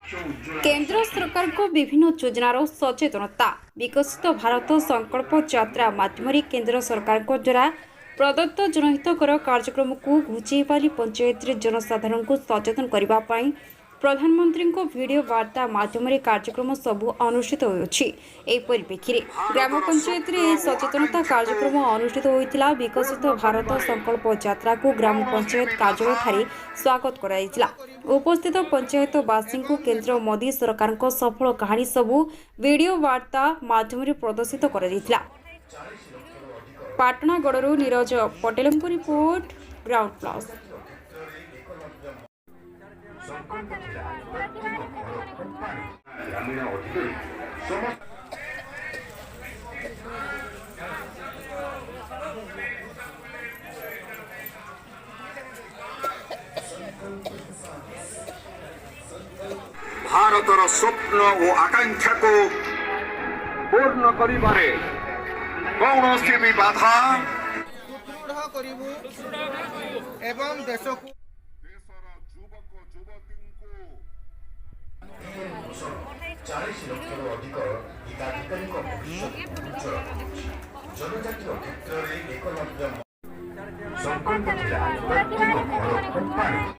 केंद्र सरकार को विभिन्न योजनार सचेतनता विकसित भारत संकल्प यात्रा माध्यम केंद्र सरकार द्वारा प्रदत्त जनहितकर कार्यक्रम को घुंचेपाली पंचायत जनसाधारण को सचेतन करने प्रधानमंत्री वीडियो वार्ता माध्यम कार्यक्रम सबू अनुष्ठित होती परिप्रेक्षी ग्राम पंचायत सचेतनता कार्यक्रम अनुष्ठित होता विकसित भारत संकल्प यात्रा को ग्राम पंचायत कार्यालय ठारे स्वागत कराइला। उपस्थित पंचायतवासी को केंद्र मोदी सरकार सफल कहानी सबू वीडियो वार्ता माध्यम प्रदर्शित कर Patnagarh Niraj Patel report ground plus. भारतर स्वप्न और आकांक्षा को पूर्ण करिबारे कौनसी भी बाधा सुदृढ़ करिबु एवं देश को युवक युवती 40 ଲକ୍ଷରୁ ଅଧିକ ହିତାଧିକାରୀଙ୍କ ଭବିଷ୍ୟତ ଉଜ୍ଜଳ କରୁଛି। ଜନଜାତୀୟ କ୍ଷେତ୍ରରେ 1 ଲକ୍ଷ ସଂକଳ୍ପ ଥିଲା ପ୍ରତ୍ୟେକ ଘର ପାଣି।